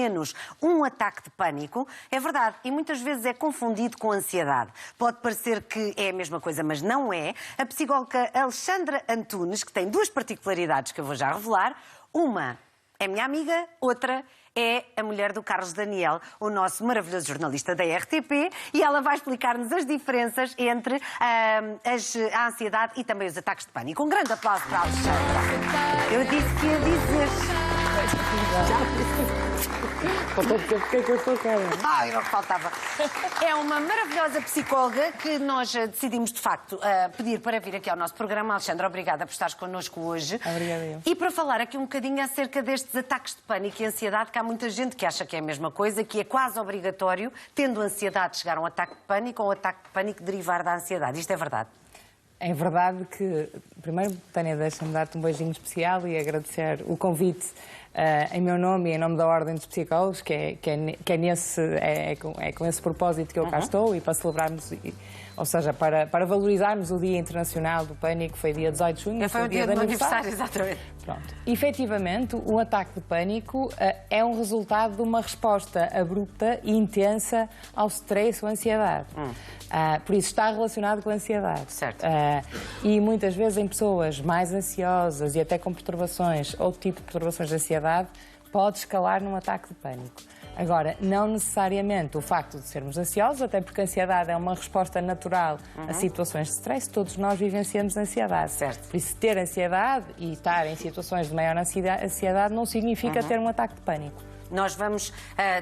menos um ataque de pânico. É verdade, e muitas vezes é confundido com ansiedade. Pode parecer que é a mesma coisa, mas não é. A psicóloga Alexandra Antunes, que tem duas particularidades que eu vou já revelar. Uma é minha amiga, outra é a mulher do Carlos Daniel, o nosso maravilhoso jornalista da RTP, e ela vai explicar-nos as diferenças entre a ansiedade e também os ataques de pânico. Um grande aplauso para a Alexandra. Eu disse que ia dizer. Faltou dizer porque é que eu estou cara. Ai, não faltava. É uma maravilhosa psicóloga que nós decidimos, de facto, pedir para vir aqui ao nosso programa. Alexandra, obrigada por estares connosco hoje. Obrigada eu. E para falar aqui um bocadinho acerca destes ataques de pânico e ansiedade, que há muita gente que acha que é a mesma coisa, que é quase obrigatório, tendo ansiedade, chegar a um ataque de pânico ou um ataque de pânico derivar da ansiedade. Isto é verdade? É verdade que, primeiro, Tânia, deixa-me dar-te um beijinho especial e agradecer o convite em meu nome e em nome da Ordem dos Psicólogos, que é com esse propósito que eu cá estou, e para celebrarmos, ou seja, para valorizarmos o Dia Internacional do Pânico, foi dia 18 de junho. Foi o dia do meu aniversário, exatamente. Pronto. Efetivamente, o ataque de pânico é um resultado de uma resposta abrupta e intensa ao stress ou ansiedade. Por isso está relacionado com a ansiedade. Certo. E muitas vezes em pessoas mais ansiosas e até com perturbações, outro tipo de perturbações de ansiedade, pode escalar num ataque de pânico. Agora, não necessariamente o facto de sermos ansiosos, até porque a ansiedade é uma resposta natural a situações de stress, todos nós vivenciamos ansiedade. Certo. Por isso, ter ansiedade e estar em situações de maior ansiedade não significa ter um ataque de pânico. Nós vamos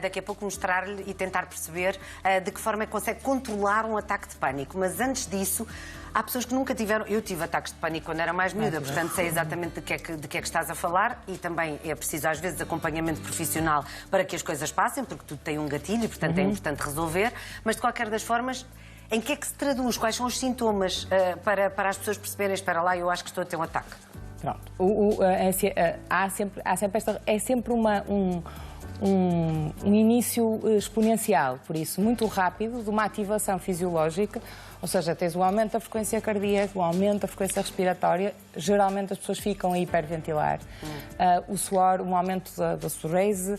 daqui a pouco mostrar-lhe e tentar perceber de que forma é que consegue controlar um ataque de pânico. Mas antes disso, há pessoas que nunca tiveram... Eu tive ataques de pânico quando era mais miúda, portanto sei exatamente de que é que estás a falar, e também é preciso às vezes acompanhamento profissional para que as coisas passem, porque tudo tem um gatilho e portanto é importante resolver. Mas de qualquer das formas, em que é que se traduz? Quais são os sintomas para as pessoas perceberem, espera lá, eu acho que estou a ter um ataque? Pronto. É sempre um início exponencial, por isso, muito rápido, de uma ativação fisiológica, ou seja, tens o aumento da frequência cardíaca, o aumento da frequência respiratória, geralmente as pessoas ficam a hiperventilar, o suor, um aumento da sudorese,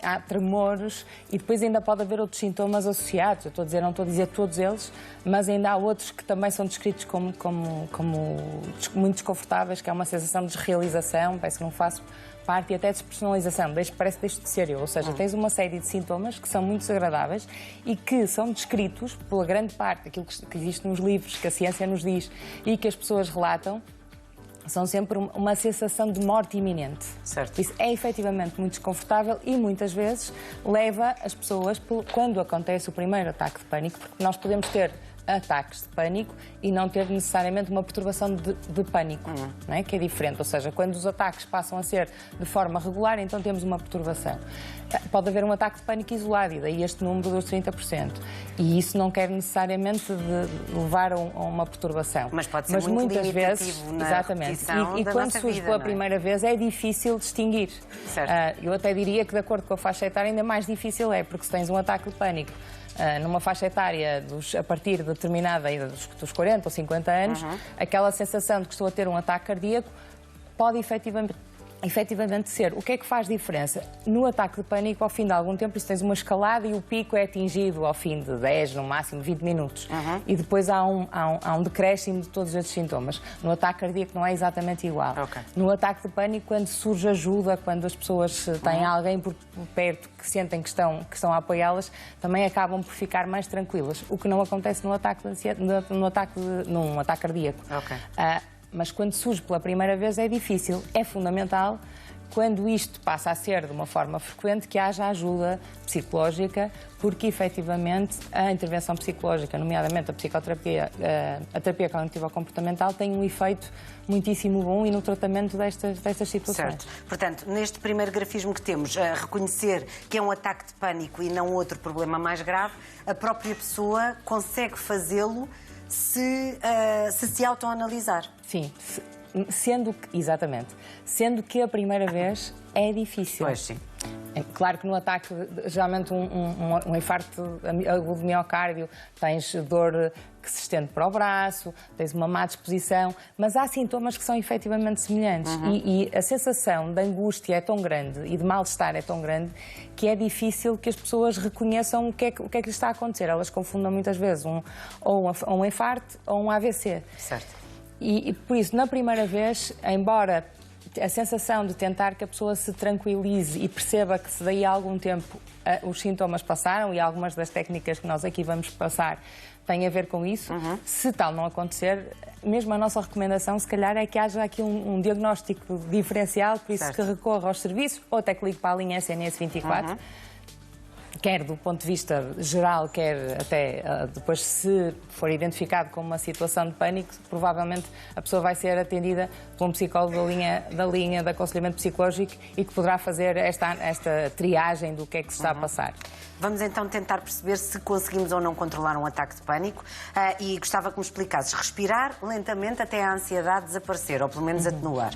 há tremores, e depois ainda pode haver outros sintomas associados. Não estou a dizer todos eles, mas ainda há outros que também são descritos como muito desconfortáveis, que é uma sensação de desrealização, parece que não faço parte, e até despersonalização, parece que deixo de ser eu. Ou seja, tens uma série de sintomas que são muito desagradáveis e que são descritos pela grande parte daquilo que existe nos livros, que a ciência nos diz e que as pessoas relatam, são sempre uma sensação de morte iminente. Certo. Isso é efetivamente muito desconfortável e muitas vezes leva as pessoas, quando acontece o primeiro ataque de pânico, porque nós podemos ter ataques de pânico e não ter necessariamente uma perturbação de pânico, não é? Que é diferente. Ou seja, quando os ataques passam a ser de forma regular, então temos uma perturbação. Pode haver um ataque de pânico isolado, e daí este número dos 30%. E isso não quer necessariamente levar a uma perturbação. Mas pode ser muito muitas vezes, na exatamente. E da quando nossa surge vida, pela não é? primeira vez é difícil distinguir. Certo. Eu até diria que, de acordo com a faixa etária, ainda mais difícil é, porque se tens um ataque de pânico numa faixa etária a partir de determinada dos 40 ou 50 anos, aquela sensação de que estou a ter um ataque cardíaco pode efetivamente ser. O que é que faz diferença? No ataque de pânico, ao fim de algum tempo, tens uma escalada e o pico é atingido ao fim de 10, no máximo 20 minutos. E depois há um decréscimo de todos esses sintomas. No ataque cardíaco não é exatamente igual. Okay. No ataque de pânico, quando surge ajuda, quando as pessoas têm alguém por perto que sentem que estão a apoiá-las, também acabam por ficar mais tranquilas. O que não acontece num ataque cardíaco. Okay. Mas quando surge pela primeira vez é difícil. É fundamental, quando isto passa a ser de uma forma frequente, que haja ajuda psicológica, porque efetivamente a intervenção psicológica, nomeadamente a psicoterapia, a terapia cognitivo-comportamental, tem um efeito muitíssimo bom e no tratamento destas situações. Certo. Portanto, neste primeiro grafismo que temos, a reconhecer que é um ataque de pânico e não outro problema mais grave, a própria pessoa consegue fazê-lo se autoanalisar. Sim, exatamente. Sendo que a primeira vez é difícil. Pois sim. Claro que no ataque, geralmente um infarto agudo de miocárdio, tens dor que se estende para o braço, tens uma má disposição, mas há sintomas que são efetivamente semelhantes. E a sensação de angústia é tão grande e de mal-estar é tão grande que é difícil que as pessoas reconheçam o que é que lhes está a acontecer. Elas confundem muitas vezes um infarto ou um AVC. Certo. E por isso, na primeira vez, embora a sensação de tentar que a pessoa se tranquilize e perceba que se daí a algum tempo os sintomas passaram, e algumas das técnicas que nós aqui vamos passar têm a ver com isso, se tal não acontecer, mesmo a nossa recomendação, se calhar, é que haja aqui um diagnóstico diferencial, por isso que recorra aos serviços, ou até que ligue para a linha SNS 24, quer do ponto de vista geral, quer até depois, se for identificado como uma situação de pânico, provavelmente a pessoa vai ser atendida por um psicólogo da linha de aconselhamento psicológico e que poderá fazer esta triagem do que é que se está a passar. Vamos então tentar perceber se conseguimos ou não controlar um ataque de pânico e gostava que me explicasses respirar lentamente até a ansiedade desaparecer, ou pelo menos atenuar.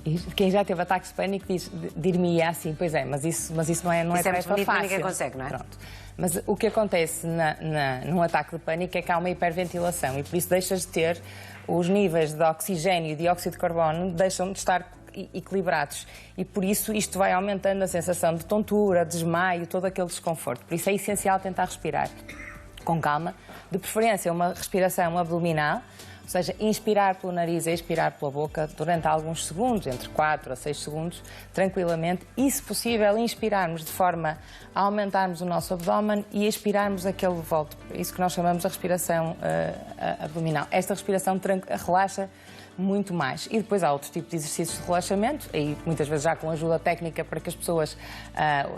E quem já teve ataques de pânico dir-me assim, pois é, mas isso não é tarefa fácil. Ninguém consegue, não é? Pronto. Mas o que acontece num ataque de pânico é que há uma hiperventilação e por isso deixas de ter os níveis de oxigênio e dióxido de carbono, deixam de estar equilibrados e por isso isto vai aumentando a sensação de tontura, desmaio, todo aquele desconforto. Por isso é essencial tentar respirar com calma, de preferência uma respiração abdominal, ou seja, inspirar pelo nariz e expirar pela boca durante alguns segundos, entre 4 a 6 segundos, tranquilamente, e, se possível, inspirarmos de forma a aumentarmos o nosso abdômen e expirarmos aquele volto. Isso que nós chamamos de respiração abdominal. Esta respiração relaxa muito mais. E depois há outro tipo de exercícios de relaxamento, aí muitas vezes já com ajuda técnica para que as pessoas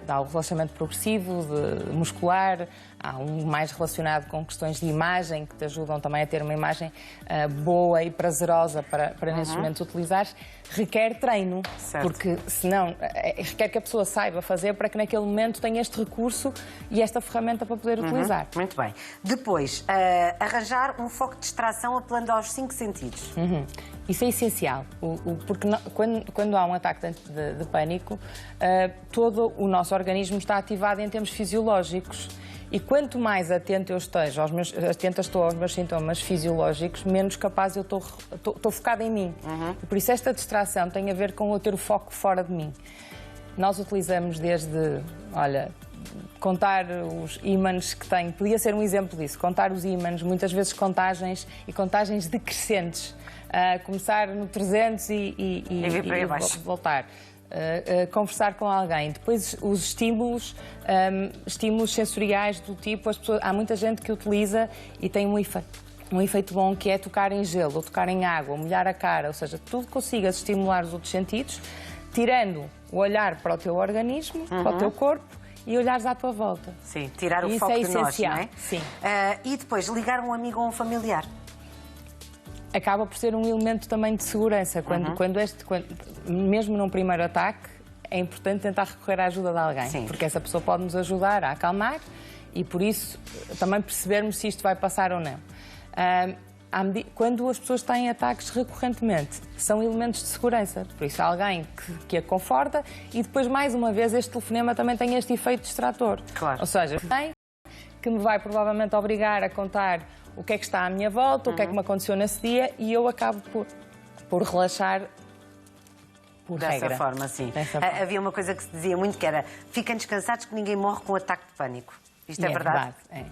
dá o relaxamento progressivo, muscular, há um mais relacionado com questões de imagem, que te ajudam também a ter uma imagem boa e prazerosa para nesse momento utilizares. Requer treino, porque senão requer que a pessoa saiba fazer para que naquele momento tenha este recurso e esta ferramenta para poder utilizar. Muito bem. Depois, arranjar um foco de distração apelando aos 5 sentidos. Isso é essencial, porque quando há um ataque de pânico, todo o nosso organismo está ativado em termos fisiológicos. E quanto mais atenta estou aos meus sintomas fisiológicos, menos capaz eu estou focada em mim. E por isso esta distração tem a ver com eu ter o foco fora de mim. Nós utilizamos desde, contar os ímãs que tenho, podia ser um exemplo disso, contar os ímãs, muitas vezes contagens decrescentes. Começar no 300 e voltar. Conversar com alguém. Depois os estímulos sensoriais do tipo, há muita gente que utiliza e tem um efeito bom, que é tocar em gelo, ou tocar em água, ou molhar a cara, ou seja, tudo que consigas estimular os outros sentidos, tirando o olhar para o teu organismo, para o teu corpo, e olhares à tua volta. Sim, tirar o foco de nós, não é? Sim. E depois, ligar um amigo ou um familiar. Acaba por ser um elemento também de segurança. Mesmo num primeiro ataque, é importante tentar recorrer à ajuda de alguém. Porque essa pessoa pode nos ajudar a acalmar e, por isso, também percebermos se isto vai passar ou não. Quando as pessoas têm ataques recorrentemente, são elementos de segurança. Por isso, há alguém que a conforta e, depois, mais uma vez, este telefonema também tem este efeito distrator. Claro. Ou seja, alguém que me vai provavelmente obrigar a contar o que é que está à minha volta, o que é que me aconteceu nesse dia, e eu acabo por relaxar por regra. Dessa forma, sim. Havia uma coisa que se dizia muito, que era: fiquem descansados que ninguém morre com ataque de pânico. Isto é verdade? É.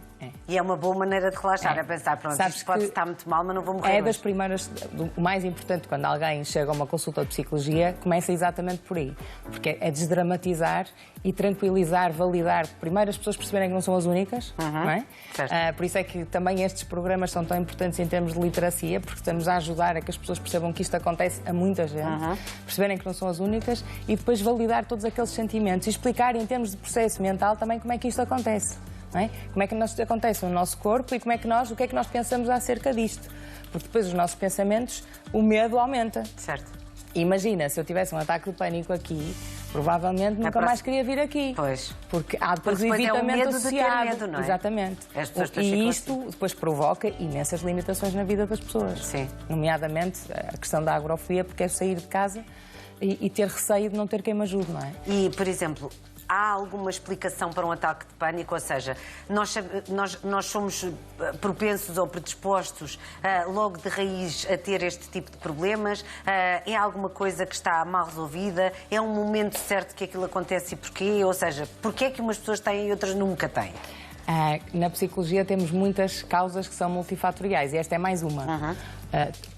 E é uma boa maneira de relaxar, é pensar, pronto, isto pode estar muito mal, mas não vou morrer. É das primeiras, o mais importante quando alguém chega a uma consulta de psicologia, começa exatamente por aí. Porque é desdramatizar e tranquilizar, validar. Primeiro as pessoas perceberem que não são as únicas, não é? Por isso é que também estes programas são tão importantes em termos de literacia, porque estamos a ajudar a que as pessoas percebam que isto acontece a muita gente, perceberem que não são as únicas e depois validar todos aqueles sentimentos e explicar em termos de processo mental também como é que isto acontece. Não é? Como é que isto acontece no nosso corpo e o que é que nós pensamos acerca disto. Porque depois os nossos pensamentos, o medo aumenta. Certo. Imagina, se eu tivesse um ataque de pânico aqui, provavelmente nunca mais queria vir aqui. Pois. Porque há depois o evitamento associado. De ter medo, não é? Exatamente. E isto depois provoca imensas limitações na vida das pessoas. Sim. Nomeadamente a questão da agorafobia, porque é sair de casa e ter receio de não ter quem me ajude, não é? E, por exemplo, há alguma explicação para um ataque de pânico? Ou seja, nós somos propensos ou predispostos logo de raiz a ter este tipo de problemas? É alguma coisa que está mal resolvida? É um momento certo que aquilo acontece e porquê? Ou seja, porquê é que umas pessoas têm e outras nunca têm? Na psicologia temos muitas causas que são multifatoriais e esta é mais uma.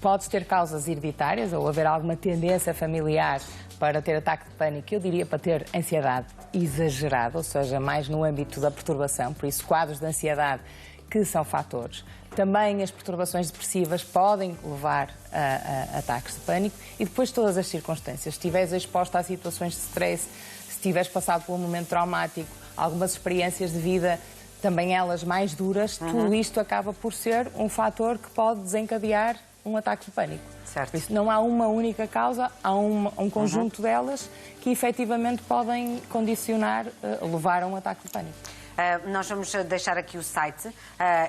Pode ter causas hereditárias ou haver alguma tendência familiar para ter ataque de pânico, eu diria para ter ansiedade exagerada, ou seja, mais no âmbito da perturbação, por isso quadros de ansiedade que são fatores. Também as perturbações depressivas podem levar a ataques de pânico e depois todas as circunstâncias. Se estiveres exposta a situações de stress, se tiveres passado por um momento traumático, algumas experiências de vida, também elas mais duras, tudo isto acaba por ser um fator que pode desencadear um ataque de pânico. Certo. Por isso, não há uma única causa, há um conjunto delas que efetivamente podem condicionar, levar a um ataque de pânico. Nós vamos deixar aqui o site.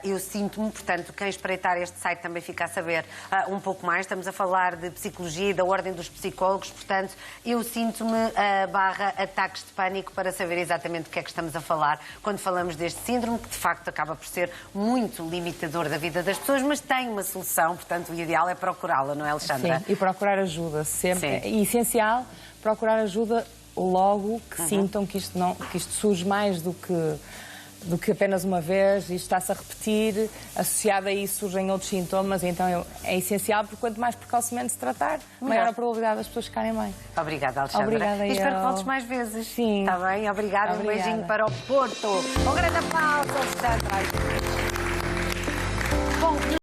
Eu sinto-me, portanto, quem espreitar este site também fica a saber um pouco mais. Estamos a falar de psicologia e da ordem dos psicólogos, portanto, eu sinto-me barra ataques de pânico para saber exatamente do que é que estamos a falar quando falamos deste síndrome, que de facto acaba por ser muito limitador da vida das pessoas, mas tem uma solução, portanto, o ideal é procurá-la, não é, Alexandra? Sim, e procurar ajuda sempre. Sim. É essencial procurar ajuda logo que sintam que isto surge mais do que apenas uma vez, isto está-se a repetir, associado a isso surgem outros sintomas, então é essencial, porque quanto mais precocemente se tratar, maior a probabilidade das pessoas ficarem bem. Obrigada, Alexandra. Obrigada, e espero que voltes mais vezes. Sim. Está bem? Obrigada. Um beijinho para o Porto. Um grande aplauso, Alexandra. Bom,